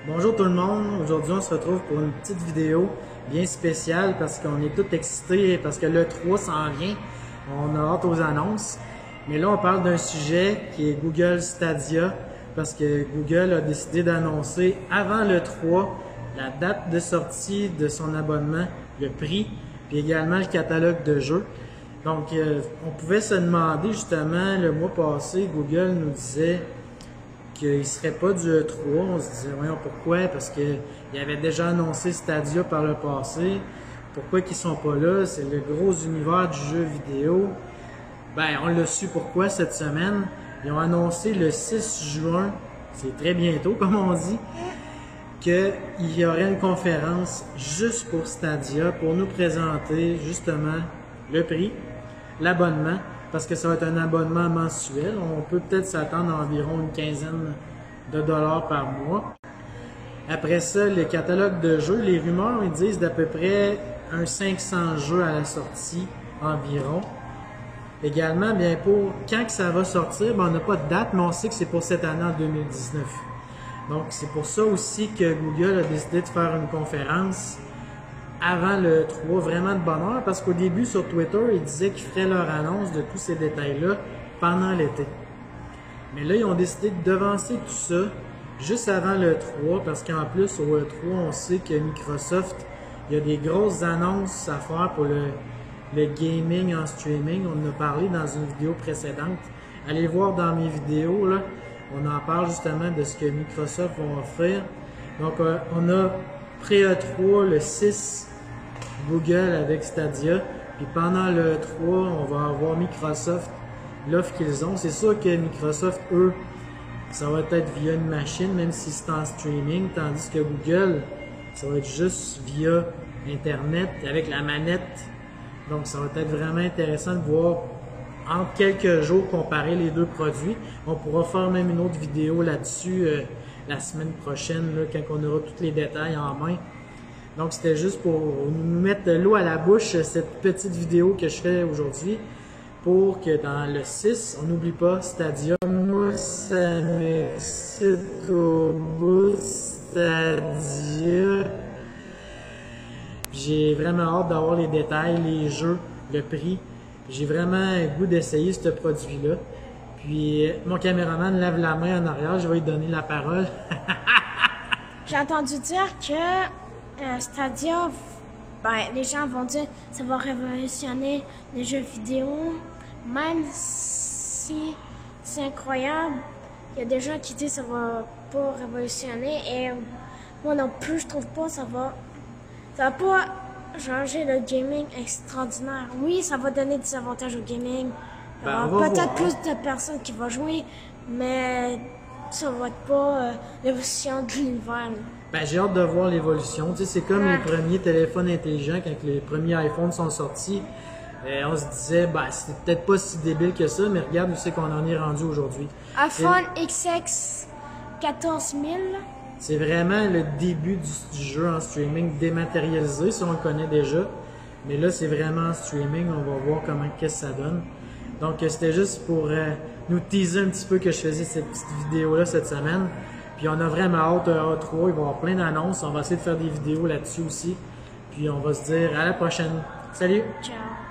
Bonjour tout le monde, aujourd'hui on se retrouve pour une petite vidéo bien spéciale parce qu'on est tous excités parce que le 3 s'en vient, on a hâte aux annonces. Mais là on parle d'un sujet qui est Google Stadia parce que Google a décidé d'annoncer avant le 3 la date de sortie de son abonnement, le prix, puis également le catalogue de jeux. Donc on pouvait se demander justement, le mois passé, Google nous disait qu'il ne serait pas du E3. On se disait, voyons pourquoi? Parce qu'il avait déjà annoncé Stadia par le passé. Pourquoi ils ne sont pas là? C'est le gros univers du jeu vidéo. Ben, on l'a su pourquoi cette semaine. Ils ont annoncé le 6 juin, c'est très bientôt comme on dit, qu'il y aurait une conférence juste pour Stadia pour nous présenter justement le prix, l'abonnement, parce que ça va être un abonnement mensuel. On peut peut-être s'attendre à environ une quinzaine de dollars par mois. Après ça, le catalogue de jeux, les rumeurs, ils disent d'à peu près un 500 jeux à la sortie environ. Également, bien pour quand que ça va sortir, ben, on n'a pas de date, mais on sait que c'est pour cette année en 2019. Donc c'est pour ça aussi que Google a décidé de faire une conférence avant le 3, vraiment de bonne heure, parce qu'au début sur Twitter, ils disaient qu'ils feraient leur annonce de tous ces détails-là pendant l'été. Mais là, ils ont décidé de devancer tout ça juste avant le 3, parce qu'en plus, au E3, on sait que Microsoft, il y a des grosses annonces à faire pour le gaming en streaming. On en a parlé dans une vidéo précédente. Allez voir dans mes vidéos, là, on en parle justement de ce que Microsoft va offrir. Donc, on a pré-E3 le 6, Google avec Stadia. Puis pendant le 3, on va avoir Microsoft, l'offre qu'ils ont. C'est sûr que Microsoft, eux, ça va être via une machine, même si c'est en streaming, tandis que Google, ça va être juste via Internet avec la manette. Donc ça va être vraiment intéressant de voir en quelques jours comparer les deux produits. On pourra faire même une autre vidéo là-dessus la semaine prochaine, là, quand on aura tous les détails en main. Donc c'était juste pour nous mettre de l'eau à la bouche, cette petite vidéo que je fais aujourd'hui, pour que dans le 6, on n'oublie pas Stadia. Moi, ça m'excite au bout, Stadia. J'ai vraiment hâte d'avoir les détails, les jeux, le prix. J'ai vraiment un goût d'essayer ce produit-là. Puis mon caméraman lève la main en arrière, je vais lui donner la parole. J'ai entendu dire que Stadia, ben, les gens vont dire que ça va révolutionner les jeux vidéo, même si c'est incroyable. Il y a des gens qui disent que ça va pas révolutionner et moi non plus, je trouve pas que ça va pas changer le gaming extraordinaire. Oui, ça va donner des avantages au gaming. Il y aura peut-être plus de personnes qui vont jouer, mais ça va être pas l'évolution de l'univers. Ben, j'ai hâte de voir l'évolution. Tu sais, c'est comme les premiers téléphones intelligents, quand les premiers iPhones sont sortis. On se disait, ben, c'est peut-être pas si débile que ça, mais regarde où c'est qu'on en est rendu aujourd'hui. iPhone XX 14000. C'est vraiment le début du jeu en streaming dématérialisé, si on le connaît déjà. Mais là, c'est vraiment en streaming. On va voir qu'est-ce que ça donne. Donc, c'était juste pour nous teaser un petit peu que je faisais cette petite vidéo-là cette semaine. Puis, on a vraiment hâte à E3. Il va y avoir plein d'annonces. On va essayer de faire des vidéos là-dessus aussi. Puis, on va se dire à la prochaine. Salut! Ciao!